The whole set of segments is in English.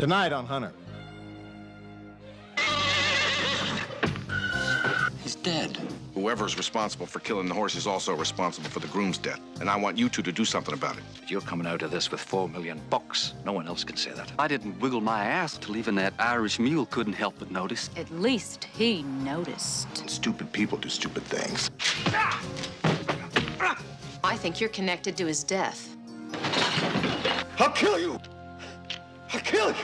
Denied on Hunter. He's dead. Whoever's responsible for killing the horse is also responsible for the groom's death. And I want you two to do something about it. But you're coming out of this with $4 million. No one else can say that. I didn't wiggle my ass till even that Irish mule couldn't help but notice. At least he noticed. Stupid people do stupid things. I think you're connected to his death. I'll kill you! I'll kill you!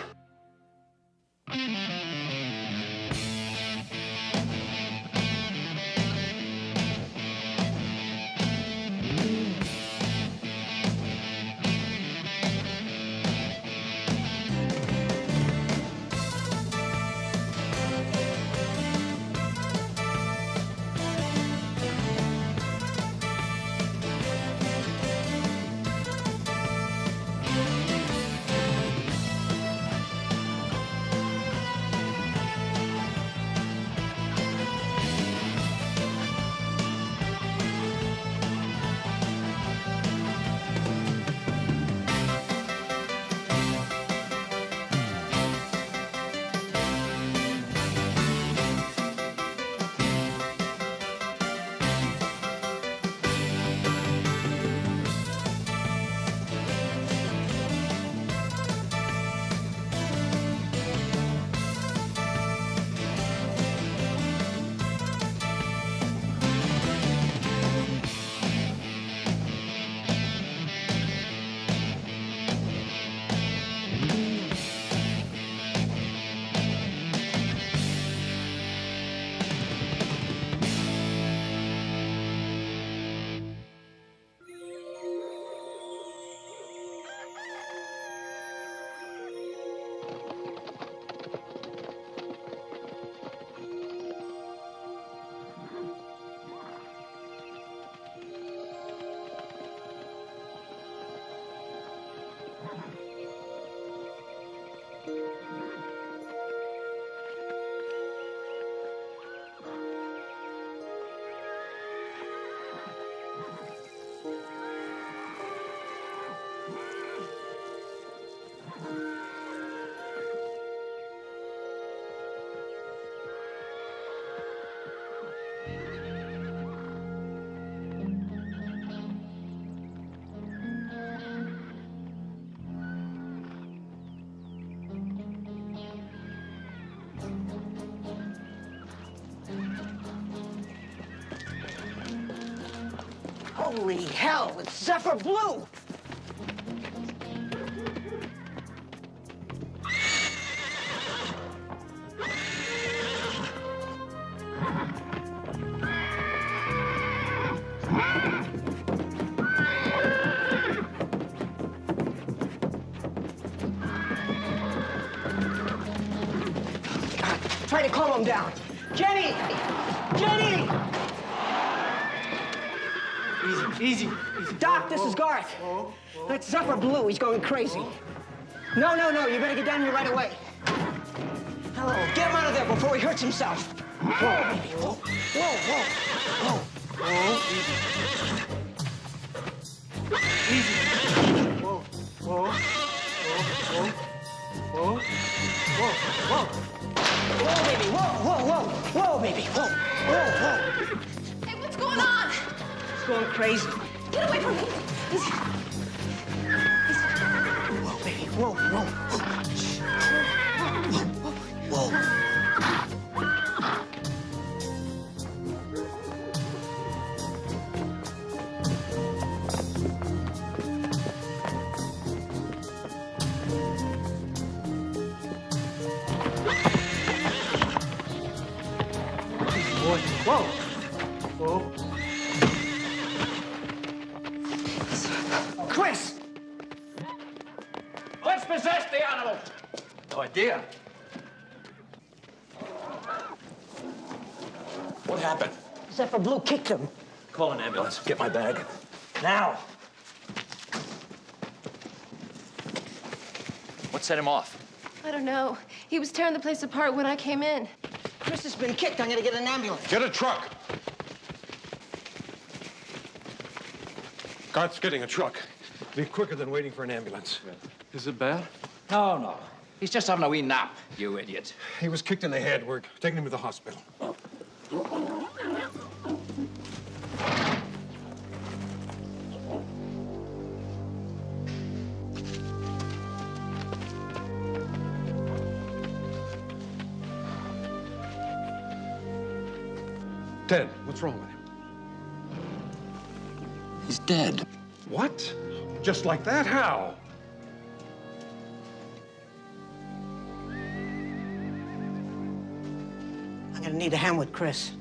Holy hell, it's Zephyr Blue! Try to calm him down. Jenny! Jenny! Easy. Doc, this is Garth. That's Zephyr Blue. He's going crazy. No. You better get down here right away. Hello. Get him out of there before he hurts himself. Whoa, baby. Whoa. Whoa, baby. Whoa, baby. Whoa. Hey, what's going on? He's going crazy. Get away from me. Whoa, baby. Whoa. Whoa. Chris! What's possessed the animal? No idea. What happened? Zephyr Blue kicked him. Call an ambulance. Get my bag. Now. What set him off? I don't know. He was tearing the place apart when I came in. Chris has been kicked. I'm gonna get an ambulance. Get a truck. Garth's getting a truck. Be quicker than waiting for an ambulance. Is it bad? No. He's just having a wee nap, you idiot. He was kicked in the head. We're taking him to the hospital. Ted, what's wrong with him? He's dead. What? Just like that? How? I'm gonna need a hand with Chris.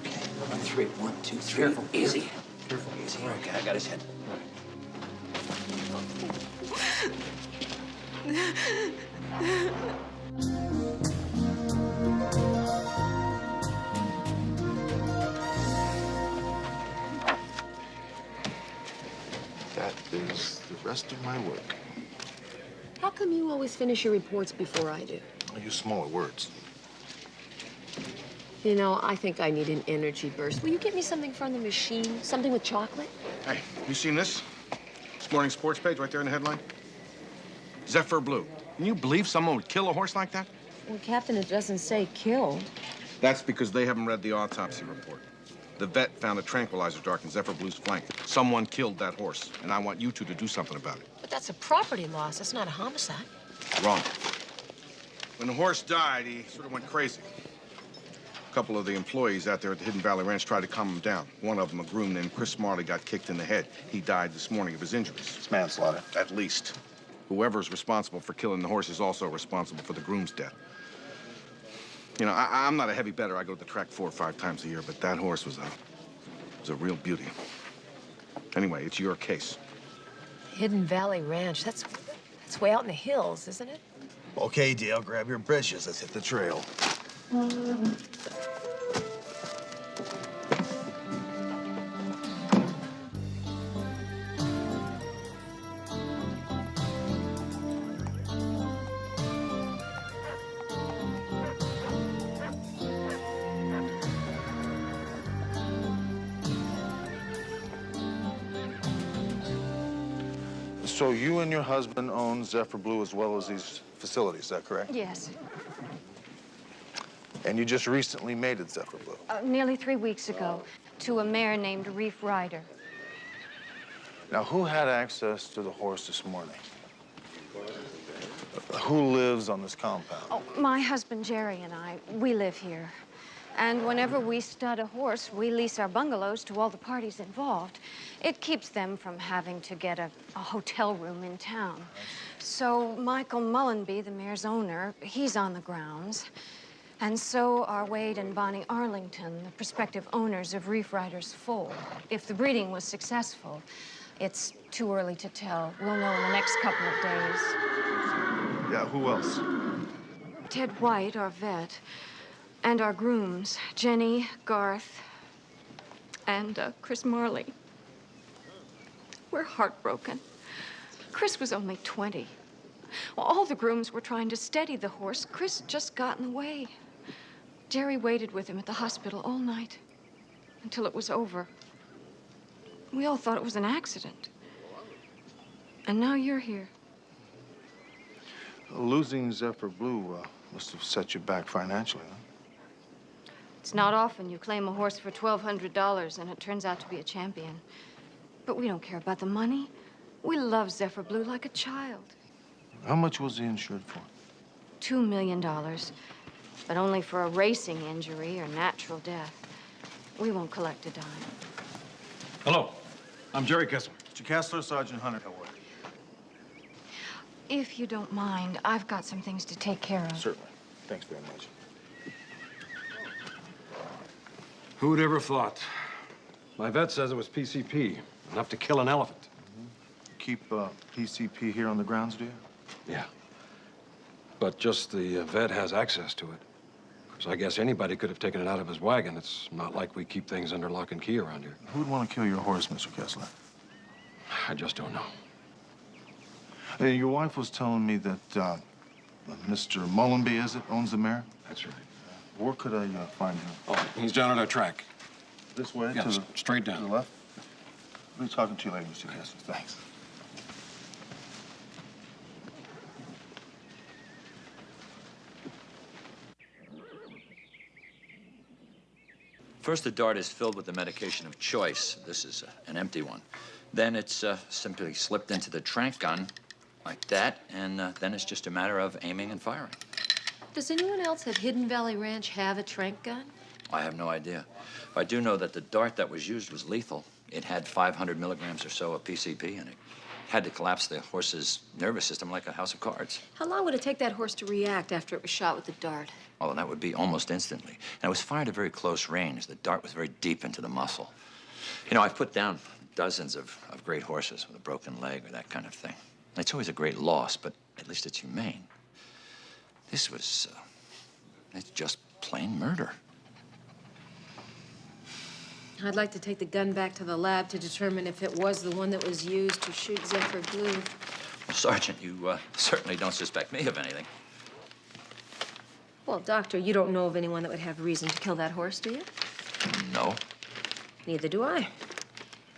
Okay, 3, 1, 2, 3. Careful. Easy. Careful. Easy. Okay, I got his head. That is the rest of my work. How come you always finish your reports before I do? I use smaller words. You know, I think I need an energy burst. Will you get me something from the machine? Something with chocolate? Hey, you seen this? This morning's sports page right there in the headline? Zephyr Blue. Can you believe someone would kill a horse like that? Well, Captain, it doesn't say killed. That's because they haven't read the autopsy report. The vet found a tranquilizer dart in Zephyr Blue's flank. Someone killed that horse, and I want you two to do something about it. But that's a property loss. That's not a homicide. Wrong. When the horse died, he sort of went crazy. A couple of the employees out there at the Hidden Valley Ranch tried to calm him down. One of them, a groom named Chris Marley, got kicked in the head. He died this morning of his injuries. It's manslaughter. At least. Whoever's responsible for killing the horse is also responsible for the groom's death. You know, I'm not a heavy bettor. I go to the track 4 or 5 times a year, but that horse was a real beauty. Anyway, it's your case. Hidden Valley Ranch. That's way out in the hills, isn't it? Okay, Dale, grab your britches. Let's hit the trail. So you and your husband own Zephyr Blue as well as these facilities, is that correct? Yes. And you just recently mated Zephyr Blue? Nearly 3 weeks ago, to a mare named Reef Rider. Now, who had access to the horse this morning? Who lives on this compound? Oh, my husband Jerry and I, we live here. And whenever we stud a horse, we lease our bungalows to all the parties involved. It keeps them from having to get a hotel room in town. So Michael Mullenby, the mare's owner, he's on the grounds. And so are Wade and Bonnie Arlington, the prospective owners of Reef Rider's foal. If the breeding was successful, it's too early to tell. We'll know in the next couple of days. Yeah, who else? Ted White, our vet, and our grooms, Jenny, Garth, and Chris Marley. We're heartbroken. Chris was only 20. Well, all the grooms were trying to steady the horse. Chris just got in the way. Jerry waited with him at the hospital all night until it was over. We all thought it was an accident. And now you're here. Losing Zephyr Blue must have set you back financially, huh? It's not often you claim a horse for $1,200 and it turns out to be a champion. But we don't care about the money. We love Zephyr Blue like a child. How much was he insured for? $2 million, but only for a racing injury or natural death. We won't collect a dime. Hello, I'm Jerry Kessler. Mr. Kessler, Sergeant Hunter. If you don't mind, I've got some things to take care of. Certainly. Thanks very much. Who would ever thought? My vet says it was PCP, enough to kill an elephant. Keep PCP here on the grounds, do you? Yeah. But just the vet has access to it. Because I guess anybody could have taken it out of his wagon. It's not like we keep things under lock and key around here. Who'd want to kill your horse, Mr. Kessler? I just don't know. Hey, your wife was telling me that Mr. Mullenby, is it, owns the mare? That's right. Where could I find him? Oh, he's down at our track. This way? Yeah, straight To the down. left? We'll be talking to you later, Mr. Kessler. Thanks. First, the dart is filled with the medication of choice. This is an empty one. Then it's simply slipped into the trank gun like that, and then it's just a matter of aiming and firing. Does anyone else at Hidden Valley Ranch have a trank gun? I have no idea. I do know that the dart that was used was lethal. It had 500 milligrams or so of PCP in it. Had to collapse the horse's nervous system like a house of cards. How long would it take that horse to react after it was shot with the dart? Oh, that would be almost instantly. And it was fired at very close range. The dart was very deep into the muscle. You know, I've put down dozens of great horses with a broken leg or that kind of thing. It's always a great loss, but at least it's humane. This was, it's just plain murder. I'd like to take the gun back to the lab to determine if it was the one that was used to shoot Zephyr Blue. Well, Sergeant, you certainly don't suspect me of anything. Well, Doctor, you don't know of anyone that would have reason to kill that horse, do you? No. Neither do I.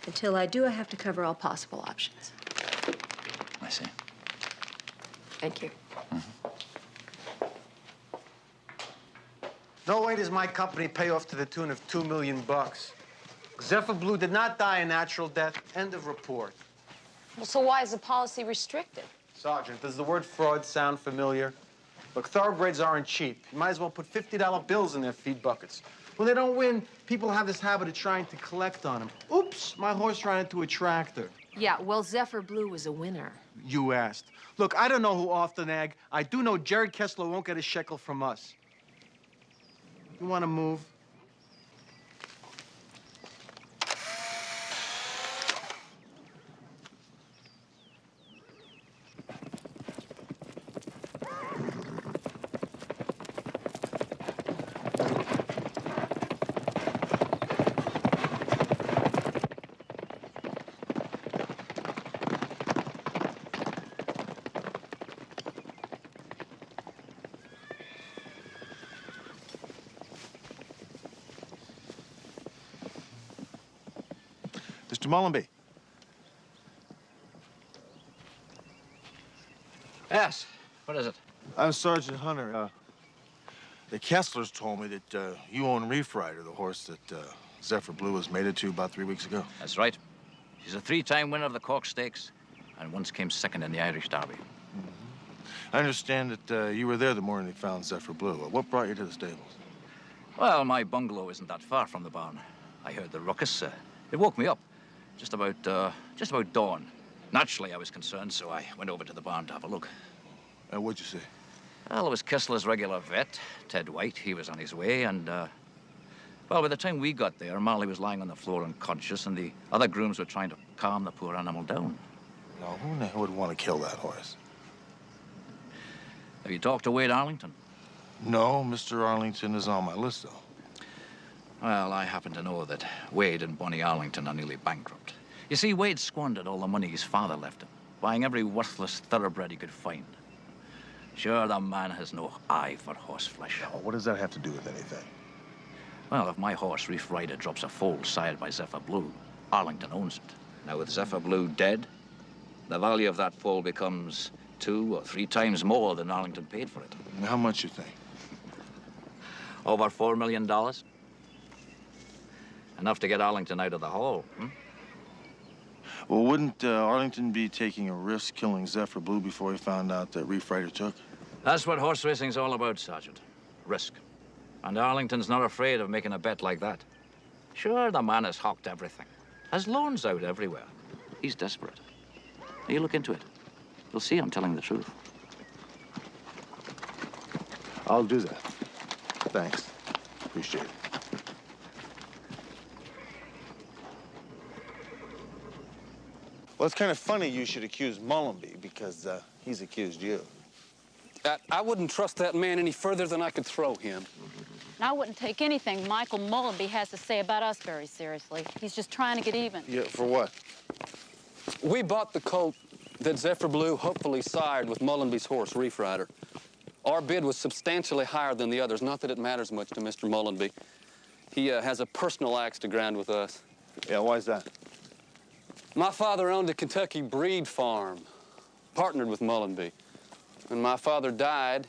Until I do, I have to cover all possible options. I see. Thank you. No way does my company pay off to the tune of $2 million. Zephyr Blue did not die a natural death. End of report. Well, so why is the policy restricted? Sergeant, does the word fraud sound familiar? Look, thoroughbreds aren't cheap. You might as well put $50 bills in their feed buckets. When they don't win, people have this habit of trying to collect on them. Oops, my horse ran into a tractor. Yeah, well, Zephyr Blue was a winner. You asked. Look, I don't know who off the nag. I do know Jerry Kessler won't get a shekel from us. You want to move? Mr. Mullenby. Yes. What is it? I'm Sergeant Hunter. The Kesslers told me that you own Reef Rider, the horse that Zephyr Blue was mated to about 3 weeks ago. That's right. She's a 3-time winner of the Cork Stakes and once came second in the Irish Derby. I understand that you were there the morning they found Zephyr Blue. What brought you to the stables? Well, my bungalow isn't that far from the barn. I heard the ruckus. It woke me up just about dawn. Naturally, I was concerned, so I went over to the barn to have a look. What'd you see? Well, it was Kessler's regular vet, Ted White. He was on his way, and, well, by the time we got there, Marley was lying on the floor unconscious, and the other grooms were trying to calm the poor animal down. Now, who in the hell would want to kill that horse? Have you talked to Wade Arlington? No, Mr. Arlington is on my list, though. Well, I happen to know that Wade and Bonnie Arlington are nearly bankrupt. You see, Wade squandered all the money his father left him, buying every worthless thoroughbred he could find. Sure, the man has no eye for horseflesh. Well, what does that have to do with anything? Well, if my horse, Reef Rider, drops a foal sired by Zephyr Blue, Arlington owns it. Now, with Zephyr Blue dead, the value of that foal becomes 2 or 3 times more than Arlington paid for it. How much you think? Over $4 million. Enough to get Arlington out of the hole, Well, wouldn't Arlington be taking a risk killing Zephyr Blue before he found out that Reef Rider took? That's what horse racing's all about, Sergeant. Risk. And Arlington's not afraid of making a bet like that. Sure, the man has hawked everything. Has loans out everywhere. He's desperate. You look into it. You'll see I'm telling the truth. I'll do that. Thanks. Appreciate it. Well, it's kind of funny you should accuse Mullenby because he's accused you. I wouldn't trust that man any further than I could throw him. And I wouldn't take anything Michael Mullenby has to say about us very seriously. He's just trying to get even. Yeah, for what? We bought the colt that Zephyr Blue hopefully sired with Mullenby's horse, Reef Rider. Our bid was substantially higher than the others, not that it matters much to Mr. Mullenby. He has a personal axe to grind with us. Yeah, why's that? My father owned a Kentucky breed farm, partnered with Mullenby. When my father died,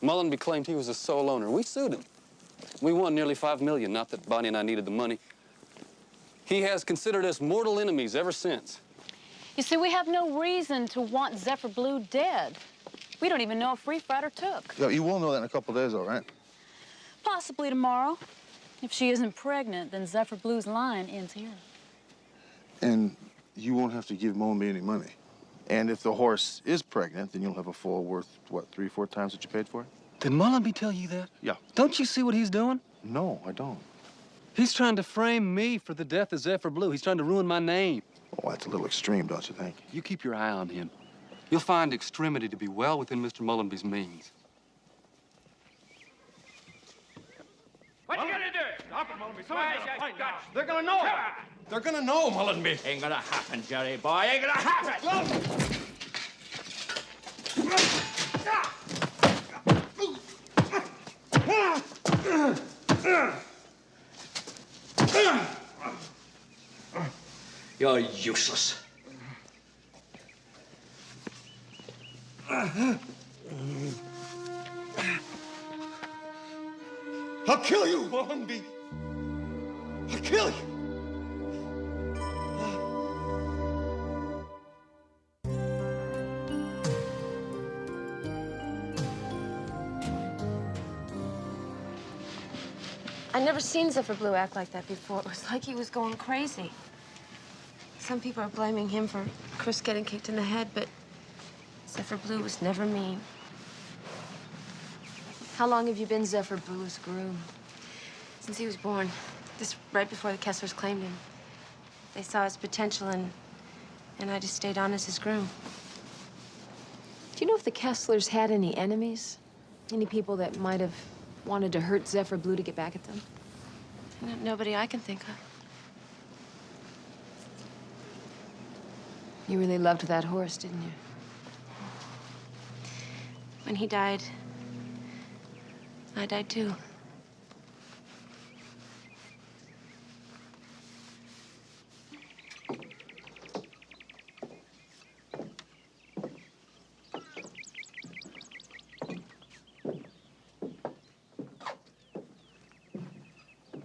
Mullenby claimed he was the sole owner. We sued him. We won nearly $5 million, not that Bonnie and I needed the money. He has considered us mortal enemies ever since. You see, we have no reason to want Zephyr Blue dead. We don't even know if Reef Rider took. Yeah, you will know that in a couple days, all right? Possibly tomorrow. If she isn't pregnant, then Zephyr Blue's line ends here. And you won't have to give Mullenby any money. And if the horse is pregnant, then you'll have a foal worth, what, 3 or 4 times what you paid for it? Did Mullenby tell you that? Yeah. Don't you see what he's doing? No, I don't. He's trying to frame me for the death of Zephyr Blue. He's trying to ruin my name. Oh, that's a little extreme, don't you think? You keep your eye on him. You'll find extremity to be well within Mr. Mullenby's means. What you gonna do? Stop it, Mullenby. They're gonna know it. They're gonna know, Mullenby. Ain't gonna happen, Jerry boy. Ain't gonna happen. You're useless. I'll kill you, Mullenby. I'll kill you. I'd never seen Zephyr Blue act like that before. It was like he was going crazy. Some people are blaming him for Chris getting kicked in the head, but Zephyr Blue was never mean. How long have you been Zephyr Blue's groom? Since he was born. Just right before the Kesslers claimed him. They saw his potential, and I just stayed on as his groom. Do you know if the Kesslers had any enemies? Any people that might have wanted to hurt Zephyr Blue to get back at them? Nobody I can think of. You really loved that horse, didn't you? When he died, I died too.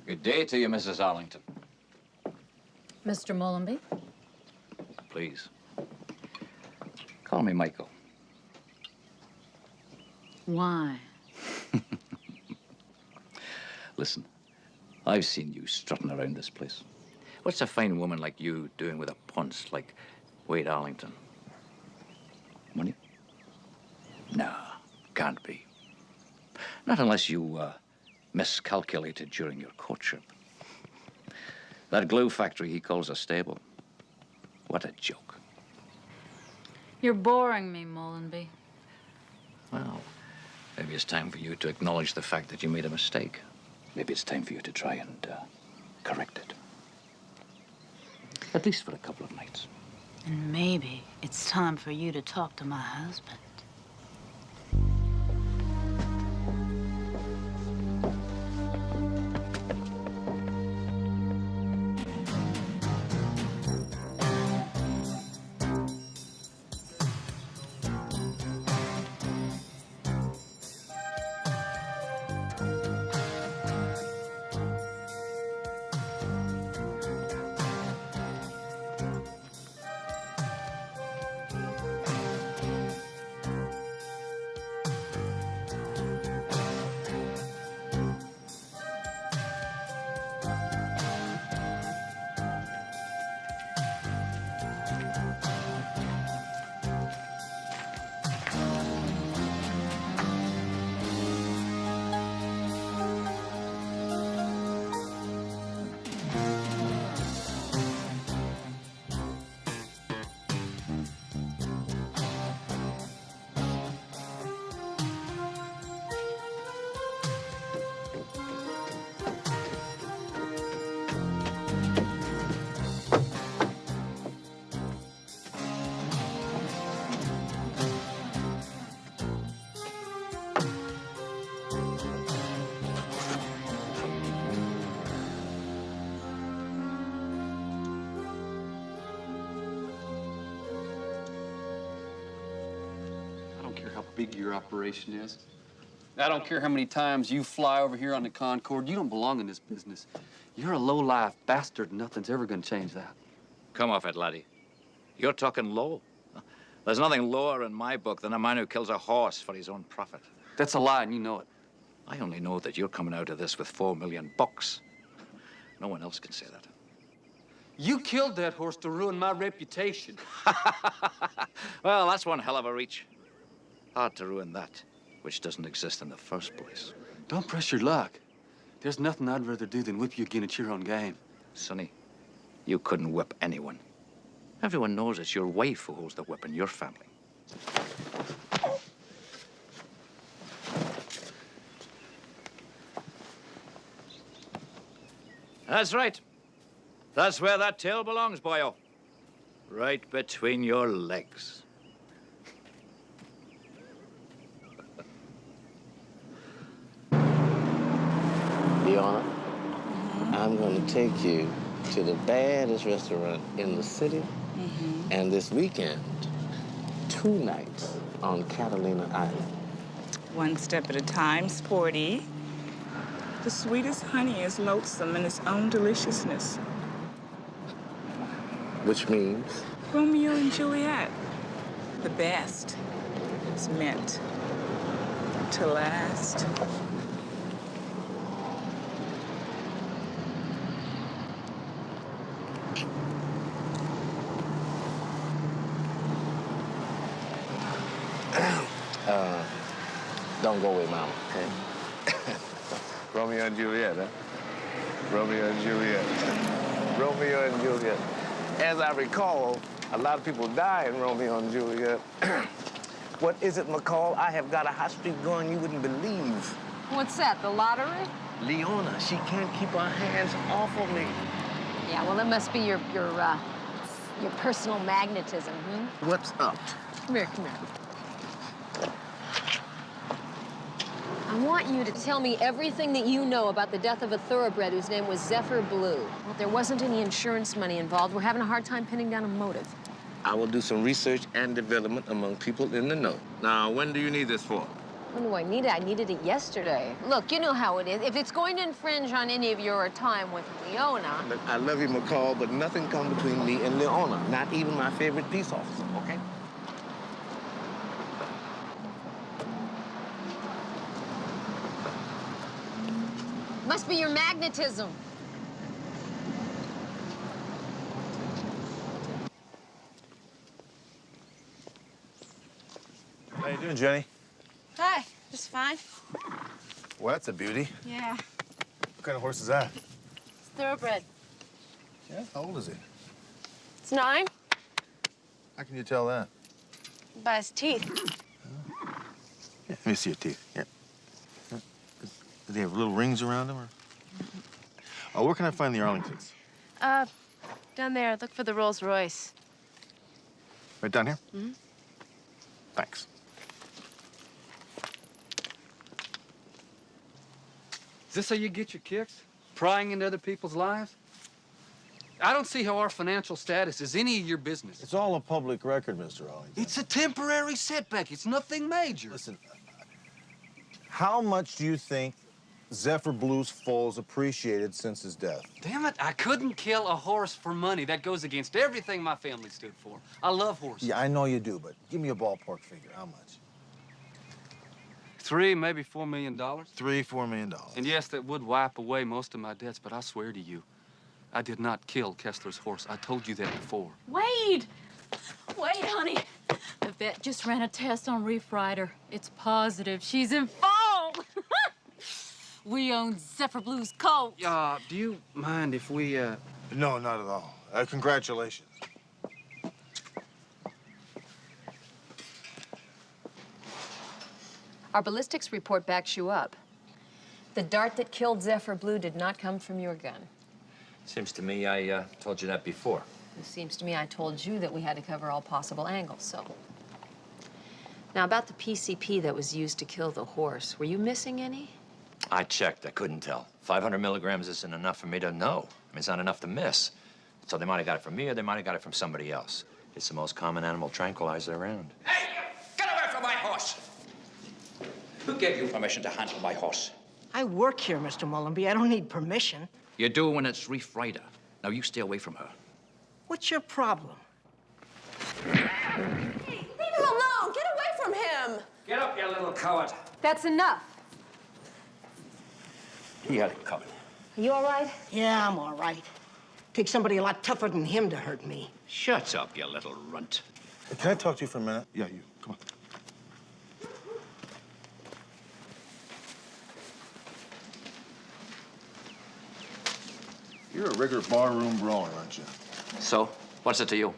Good day to you, Mrs. Arlington. Mr. Mullenby? Please. Call me Michael. Why? Listen, I've seen you strutting around this place. What's a fine woman like you doing with a punce like Wade Arlington? Money? No, can't be. Not unless you miscalculated during your courtship. That glue factory he calls a stable. What a joke. You're boring me, Mullenby. Well, maybe it's time for you to acknowledge the fact that you made a mistake. Maybe it's time for you to try and correct it. At least for a couple of nights. And maybe it's time for you to talk to my husband. care how big your operation is. I don't care how many times you fly over here on the Concorde. You don't belong in this business. You're a low-life bastard. Nothing's ever gonna change that. Come off it, laddie. You're talking low. There's nothing lower in my book than a man who kills a horse for his own profit. That's a lie, and you know it. I only know that you're coming out of this with $4 million. No one else can say that. You killed that horse to ruin my reputation. Well, that's one hell of a reach. Hard to ruin that, which doesn't exist in the first place. Don't press your luck. There's nothing I'd rather do than whip you again at your own game. Sonny, you couldn't whip anyone. Everyone knows it's your wife who holds the whip in your family. That's right. That's where that tail belongs, boyo. Right between your legs. Fiona, I'm going to take you to the baddest restaurant in the city, and this weekend, 2 nights on Catalina Island. One step at a time, Sporty. The sweetest honey is loathsome in its own deliciousness. Which means? Romeo and Juliet. The best is meant to last. Don't go away, Mama, okay? Romeo and Juliet, huh? Romeo and Juliet. Romeo and Juliet. As I recall, a lot of people die in Romeo and Juliet. What is it, McCall? I have got a hot streak going you wouldn't believe. What's that, the lottery? Leona, she can't keep her hands off of me. Yeah, well, it must be your personal magnetism, What's up? Come here, come here. I want you to tell me everything that you know about the death of a thoroughbred whose name was Zephyr Blue. Well, there wasn't any insurance money involved. We're having a hard time pinning down a motive. I will do some research and development among people in the know. Now, when do you need this for? When do I need it? I needed it yesterday. Look, you know how it is. If it's going to infringe on any of your time with Leona... Look, I love you, McCall, but nothing comes between me and Leona. Not even my favorite peace officer, okay? Must be your magnetism. How you doing, Jenny? Hi, just fine. Well, that's a beauty. Yeah. What kind of horse is that? It's thoroughbred. Yeah? How old is he? It's 9. How can you tell that? By his teeth. Yeah, let me see your teeth. Yeah. Do they have little rings around them, or? Oh, where can I find the Arlingtons? Down there, look for the Rolls Royce. Right down here? Thanks. Is this how you get your kicks? Prying into other people's lives? I don't see how our financial status is any of your business. It's all a public record, Mr. Arlington. It's a temporary setback. It's nothing major. Listen, how much do you think Zephyr Blue's foal's appreciated since his death? Damn it, I couldn't kill a horse for money. That goes against everything my family stood for. I love horses. Yeah, I know you do, but give me a ballpark figure. How much? $3, maybe $4 million. $3, $4 million. And yes, that would wipe away most of my debts, but I swear to you, I did not kill Kessler's horse. I told you that before. Wade! Wait, honey. The vet just ran a test on Reef Rider. It's positive. She's in fall. We own Zephyr Blue's colt. Do you mind if we, No, not at all. Congratulations. Our ballistics report backs you up. The dart that killed Zephyr Blue did not come from your gun. Seems to me I told you that before. It seems to me I told you that we had to cover all possible angles, so. Now, about the PCP that was used to kill the horse, were you missing any? I checked. I couldn't tell. 500 milligrams isn't enough for me to know. I mean, it's not enough to miss. So they might have got it from me, or they might have got it from somebody else. It's the most common animal tranquilizer around. Hey, get away from my horse? Who gave you permission to handle my horse? I work here, Mr. Mullenby. I don't need permission. You do when it's Reef Rider. Now you stay away from her. What's your problem? Leave him alone! Get away from him! Get up, you little coward. That's enough. He had it coming. Are you all right? Yeah, I'm all right. Takes somebody a lot tougher than him to hurt me. Shut up, you little runt. Hey, can I talk to you for a minute? Yeah, you. Come on. You're a regular barroom brawler, aren't you? So, what's it to you?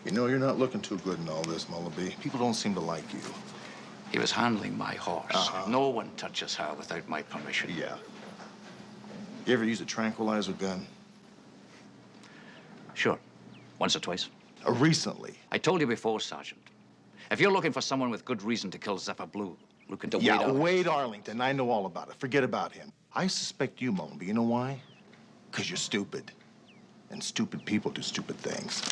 You know, you're not looking too good in all this, Mullenby. People don't seem to like you. He was handling my horse. No one touches her without my permission. Yeah. You ever use a tranquilizer gun? Sure. Once or twice. Recently. I told you before, Sergeant. If you're looking for someone with good reason to kill Zephyr Blue, look into Wade Arlington. Wade Arlington. I know all about it. Forget about him. I suspect you, Mullenby. You know why? Because you're stupid. And stupid people do stupid things.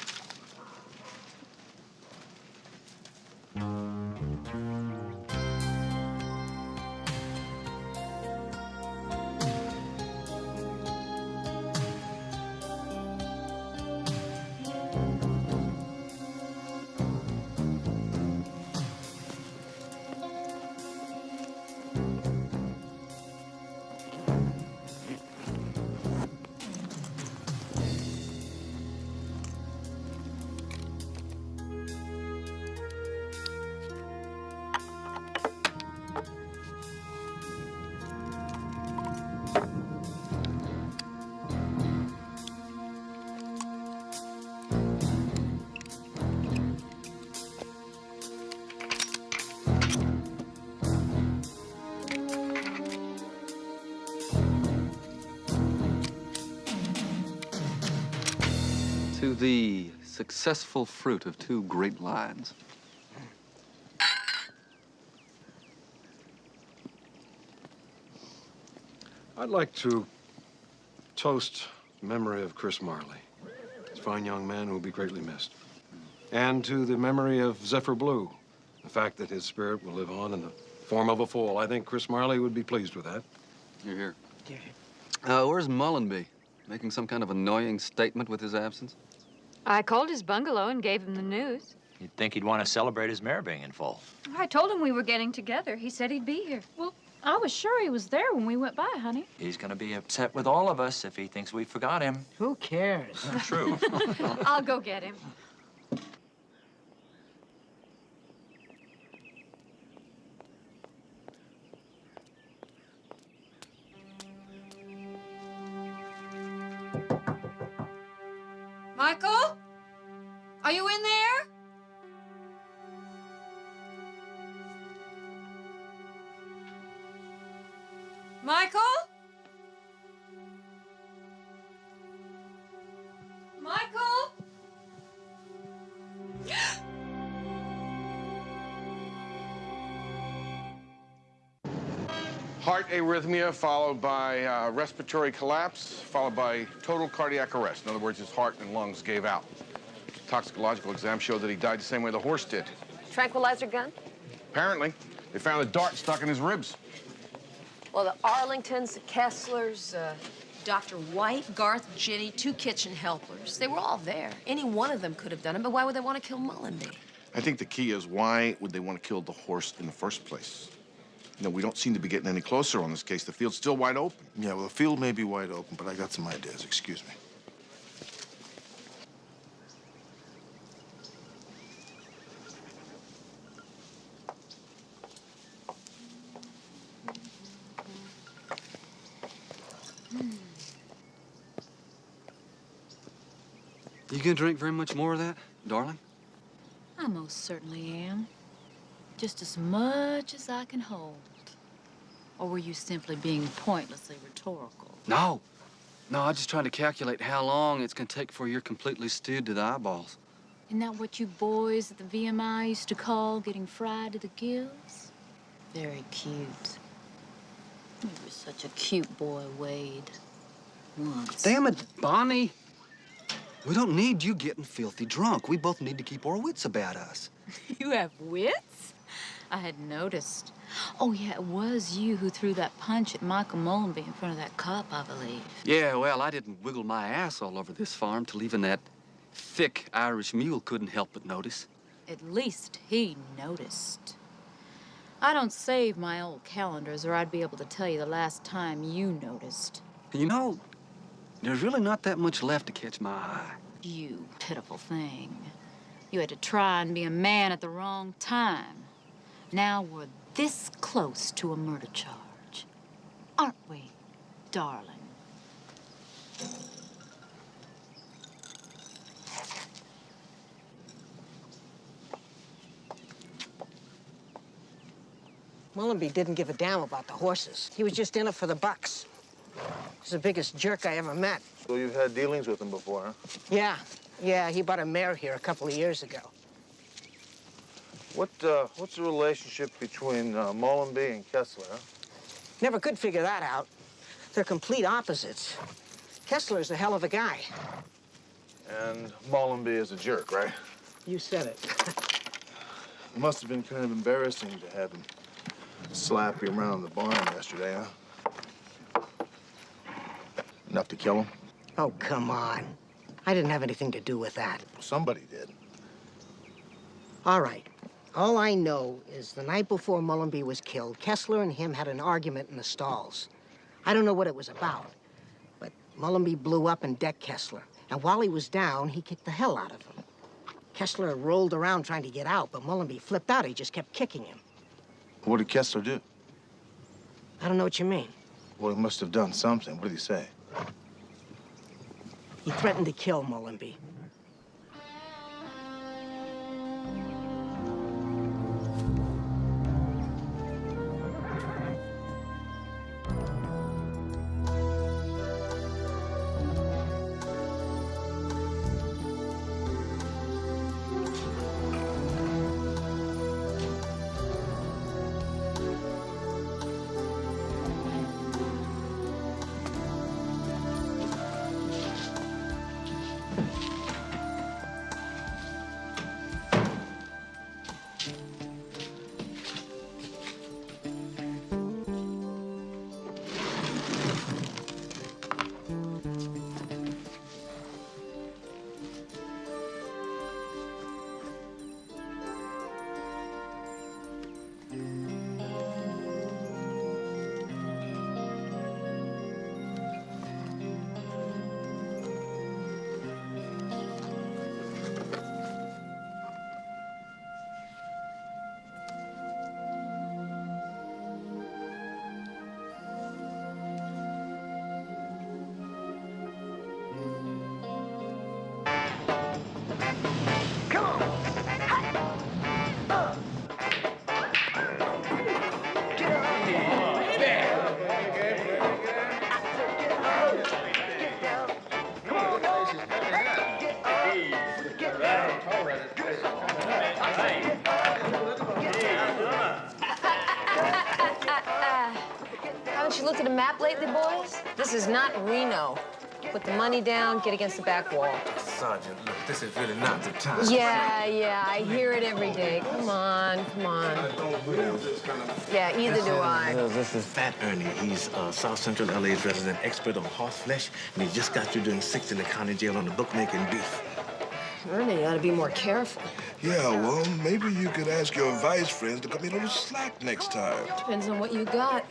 To the successful fruit of two great lines. I'd like to toast the memory of Chris Marley. He's a fine young man who will be greatly missed. And to the memory of Zephyr Blue, the fact that his spirit will live on in the form of a foal. I think Chris Marley would be pleased with that. You're here. Where's Mullenby? Making some kind of annoying statement with his absence? I called his bungalow and gave him the news. You'd think he'd want to celebrate his mare being in full. I told him we were getting together. He said he'd be here. Well, I was sure he was there when we went by, honey. He's going to be upset with all of us if he thinks we forgot him. Who cares? True. I'll go get him. Michael? Are you in there? Michael? Michael? Heart arrhythmia followed by respiratory collapse, followed by total cardiac arrest. In other words, his heart and lungs gave out. Toxicological exam showed that he died the same way the horse did. Tranquilizer gun? Apparently, they found a dart stuck in his ribs. Well, the Arlingtons, the Kesslers, Dr. White, Garth, Jenny, 2 kitchen helpers. They were all there. Any one of them could have done it, but why would they want to kill Mullenby? I think the key is, why would they want to kill the horse in the first place? You know, we don't seem to be getting any closer on this case. The field's still wide open. Yeah, well, the field may be wide open, but I got some ideas. Excuse me. You gonna drink very much more of that, darling? I most certainly am. Just as much as I can hold. Or were you simply being pointlessly rhetorical? No. No, I'm just trying to calculate how long it's gonna take before you're completely stewed to the eyeballs. Isn't that what you boys at the VMI used to call getting fried to the gills? Very cute. You were such a cute boy, Wade. Once. Damn it, Bonnie. We don't need you getting filthy drunk. We both need to keep our wits about us. You have wits? I had noticed. Oh, yeah, it was you who threw that punch at Michael Mullenby in front of that cop, I believe. Yeah, well, I didn't wiggle my ass all over this farm till even that thick Irish mule couldn't help but notice. At least he noticed. I don't save my old calendars, or I'd be able to tell you the last time you noticed. You know, there's really not that much left to catch my eye. You pitiful thing. You had to try and be a man at the wrong time. Now we're this close to a murder charge. Aren't we, darling? Mullenby didn't give a damn about the horses. He was just in it for the bucks. He's the biggest jerk I ever met. So you've had dealings with him before, huh? Yeah, he bought a mare here a couple of years ago. What's the relationship between Mullenby and Kessler, huh? Never could figure that out. They're complete opposites. Kessler's a hell of a guy. And Mullenby is a jerk, right? You said it. It must have been kind of embarrassing to have him slap you around the barn yesterday, huh? Enough to kill him? Oh, come on. I didn't have anything to do with that. Somebody did. All right. All I know is the night before Mullenby was killed, Kessler and him had an argument in the stalls. I don't know what it was about, but Mullenby blew up and decked Kessler. And while he was down, he kicked the hell out of him. Kessler rolled around trying to get out, but Mullenby flipped out. He just kept kicking him. What did Kessler do? I don't know what you mean. Well, he must have done something. What did he say? He threatened to kill Mullenby. Haven't you looked at a map lately, boys? This is not Reno. Put the money down, get against the back wall. Sergeant, look, this is really not the time. Yeah, I hear it every day. Come on, come on. Yeah, either do I. This is Fat Ernie. He's South Central LA's resident expert on horse flesh, and he just got through doing 6 in the county jail on the bookmaking beef. Ernie ought to be more careful. Yeah, well, maybe you could ask your vice friends to cut me a little slack next time. Depends on what you got.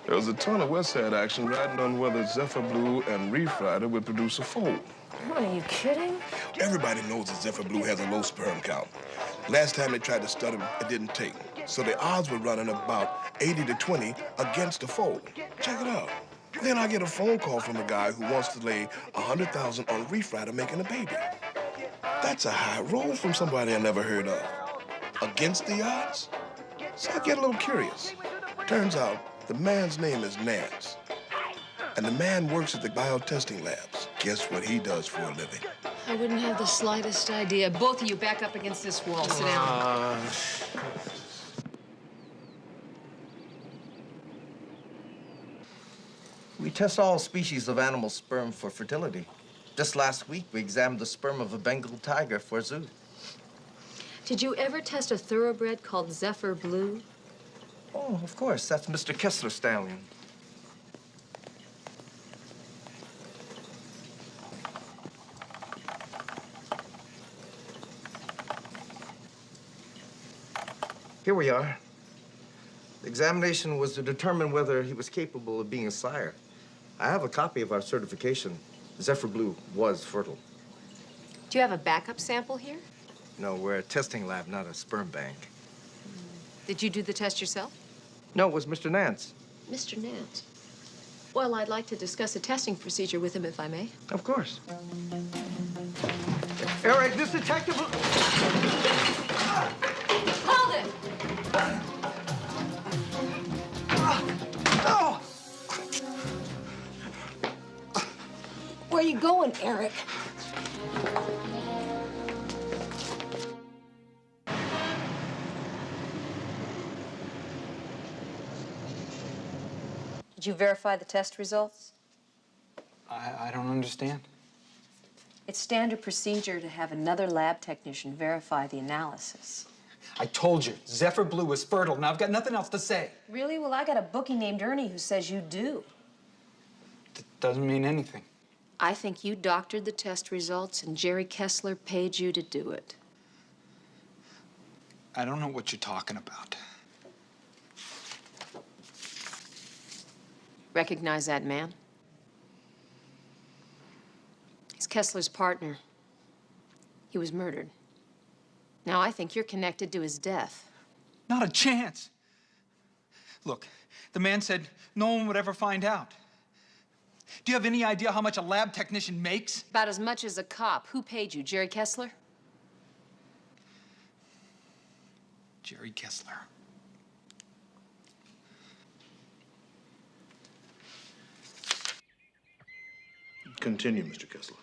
There was a ton of West Side action riding on whether Zephyr Blue and Reef Rider would produce a foal. What, are you kidding? Everybody knows that Zephyr Blue has a low sperm count. Last time they tried to stud him, it didn't take. So the odds were running about 80 to 20 against the foal. Check it out. Then I get a phone call from a guy who wants to lay $100,000 on Reef Rider making a baby. That's a high roll from somebody I never heard of. Against the odds? So I get a little curious. Turns out the man's name is Nance. And the man works at the biotesting labs. Guess what he does for a living? I wouldn't have the slightest idea. Both of you back up against this wall. Sit down. We test all species of animal sperm for fertility. Just last week, we examined the sperm of a Bengal tiger for a zoo. Did you ever test a thoroughbred called Zephyr Blue? Oh, of course. That's Mr. Kessler's stallion. Here we are. The examination was to determine whether he was capable of being a sire. I have a copy of our certification. Zephyr Blue was fertile. Do you have a backup sample here? No, we're a testing lab, not a sperm bank. Did you do the test yourself? No, it was Mr. Nance. Mr. Nance. Well, I'd like to discuss a testing procedure with him, if I may. Of course. Eric, this detective... Hold it! Oh! Where are you going, Eric? Did you verify the test results? I don't understand. It's standard procedure to have another lab technician verify the analysis. I told you, Zephyr Blue was fertile. Now I've got nothing else to say. Really? Well, I got a bookie named Ernie who says you do. Doesn't mean anything. I think you doctored the test results and Jerry Kessler paid you to do it. I don't know what you're talking about. Recognize that man? He's Kessler's partner. He was murdered. Now I think you're connected to his death. Not a chance. Look, the man said no one would ever find out. Do you have any idea how much a lab technician makes? About as much as a cop. Who paid you, Jerry Kessler? Jerry Kessler. Continue, Mr. Kessler.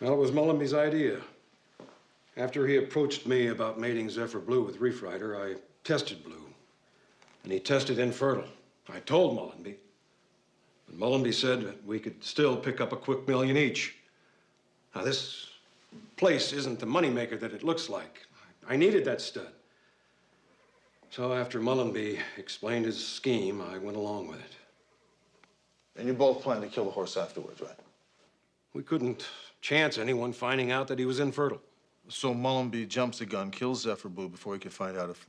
Well, it was Mullenby's idea. After he approached me about mating Zephyr Blue with Reef Rider, I tested Blue, and he tested infertile. I told Mullenby, but Mullenby said that we could still pick up a quick $1 million each. Now, this place isn't the moneymaker that it looks like. I needed that stud. So after Mullenby explained his scheme, I went along with it. And you both plan to kill the horse afterwards, right? We couldn't chance anyone finding out that he was infertile. So Mullenby jumps the gun, kills Zephyr Blue before he could find out if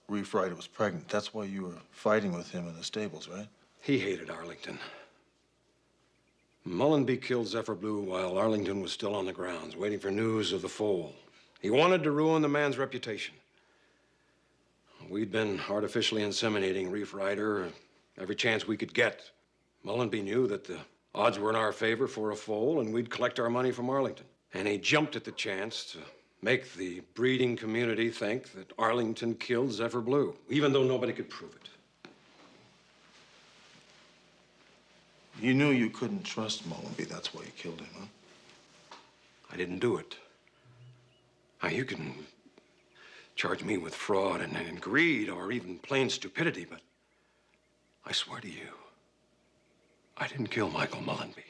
Reef Rider was pregnant. That's why you were fighting with him in the stables, right? He hated Arlington. Mullenby killed Zephyr Blue while Arlington was still on the grounds, waiting for news of the foal. He wanted to ruin the man's reputation. We'd been artificially inseminating Reef Rider every chance we could get. Mullenby knew that the odds were in our favor for a foal, and we'd collect our money from Arlington. And he jumped at the chance to make the breeding community think that Arlington killed Zephyr Blue, even though nobody could prove it. You knew you couldn't trust Mullenby. That's why you killed him, huh? I didn't do it. Now, you can charge me with fraud and greed or even plain stupidity, but I swear to you, I didn't kill Michael Mullenby.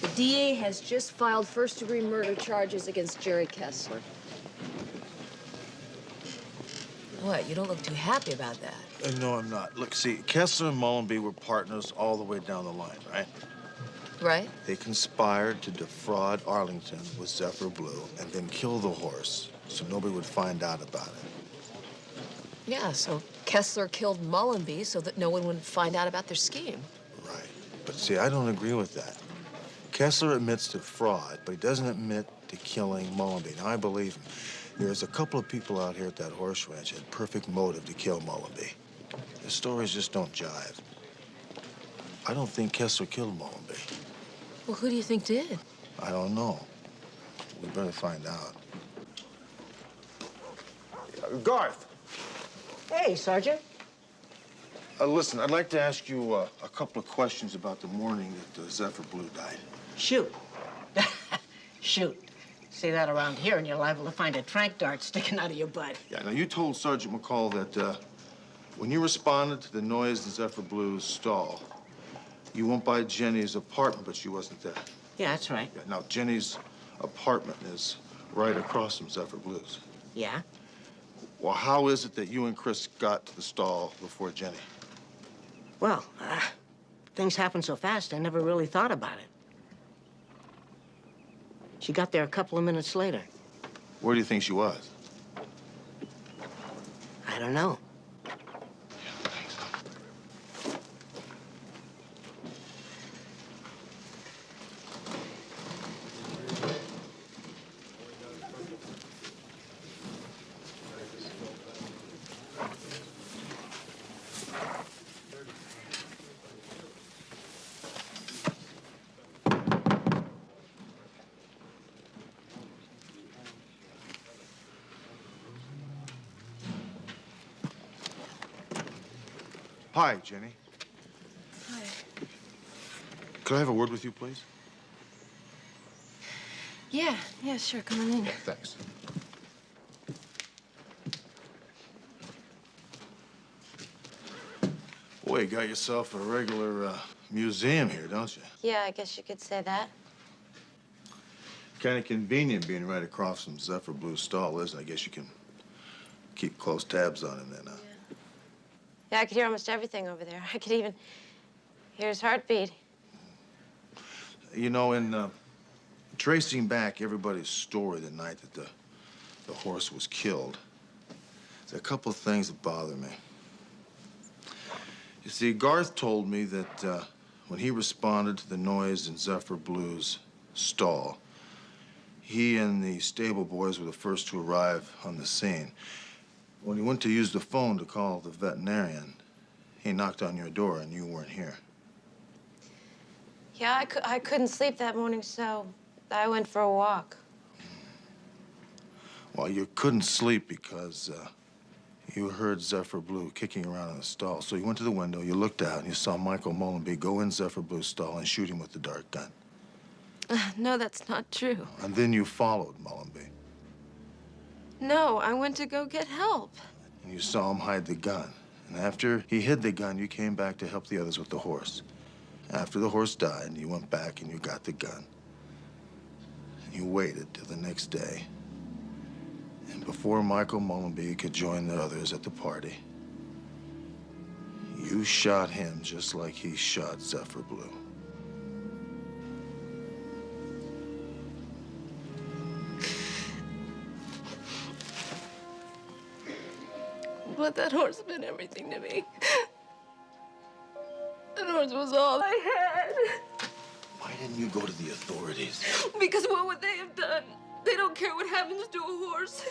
The DA has just filed first-degree murder charges against Jerry Kessler. What? You don't look too happy about that. No, I'm not. Look, see, Kessler and Mullenby were partners all the way down the line, right? Right? They conspired to defraud Arlington with Zephyr Blue and then kill the horse so nobody would find out about it. Yeah, so Kessler killed Mullenby so that no one would find out about their scheme. Right. But see, I don't agree with that. Kessler admits to fraud, but he doesn't admit to killing Mullenby. Now, I believe him. There's a couple of people out here at that horse ranch that had perfect motive to kill Mullenby. The stories just don't jive. I don't think Kessler killed Mullenby. Well, who do you think did? I don't know. We better find out. Garth. Hey, Sergeant. Listen, I'd like to ask you a couple of questions about the morning that Zephyr Blue died. Shoot. Shoot. Say that around here and you're liable to find a trank dart sticking out of your butt. Yeah, now you told Sergeant McCall that when you responded to the noise in Zephyr Blue's stall, you went by Jenny's apartment, but she wasn't there. Yeah, that's right. Yeah, now, Jenny's apartment is right across from Zephyr Blue's. Yeah? Well, how is it that you and Chris got to the stall before Jenny? Well, things happened so fast, I never really thought about it. She got there a couple of minutes later. Where do you think she was? I don't know. Hi, Jenny. Hi. Could I have a word with you, please? Yeah, sure. Come on in. Thanks. Boy, you got yourself a regular museum here, don't you? Yeah, I guess you could say that. Kind of convenient being right across from Zephyr Blue's stall, isn't it? I guess you can keep close tabs on him then, huh? Yeah, I could hear almost everything over there. I could even hear his heartbeat. You know, in tracing back everybody's story the night that the horse was killed, there's a couple of things that bother me. You see, Garth told me that when he responded to the noise in Zephyr Blue's stall, he and the stable boys were the first to arrive on the scene. When he went to use the phone to call the veterinarian, he knocked on your door and you weren't here. Yeah, I couldn't sleep that morning, so I went for a walk. Well, you couldn't sleep because you heard Zephyr Blue kicking around in the stall. So you went to the window, you looked out, and you saw Michael Mullenby go in Zephyr Blue's stall and shoot him with the dart gun. No, that's not true. And then you followed Mullenby. No, I went to go get help. And you saw him hide the gun. And after he hid the gun, you came back to help the others with the horse. After the horse died, you went back and you got the gun. And you waited till the next day. And before Michael Mullenby could join the others at the party, you shot him just like he shot Zephyr Blue. But that horse meant everything to me. That horse was all I had. Why didn't you go to the authorities? Because what would they have done? They don't care what happens to a horse.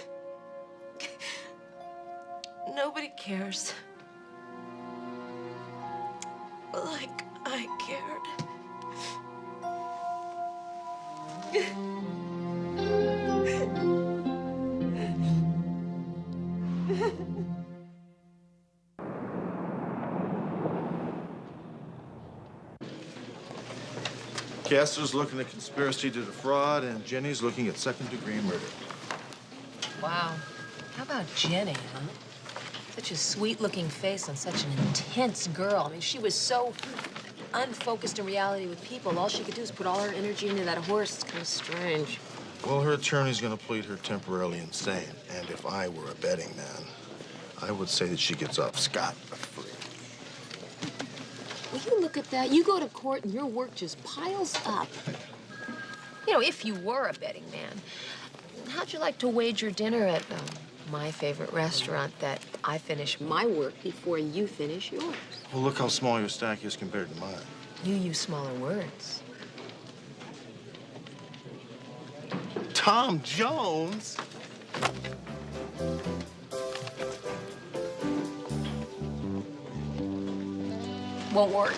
Nobody cares. Like I cared. Kessler's looking at conspiracy to defraud, and Jenny's looking at second-degree murder. Wow. How about Jenny, huh? Such a sweet-looking face and such an intense girl. I mean, she was so unfocused in reality with people. All she could do is put all her energy into that horse. It's kind of strange. Well, her attorney's gonna plead her temporarily insane. And if I were a betting man, I would say that she gets off scot-free. Will you look at that? You go to court and your work just piles up. You know, if you were a betting man, how'd you like to wager dinner at my favorite restaurant that I finish my work before you finish yours? Well, look how small your stack is compared to mine. You use smaller words. Tom Jones? Won't work.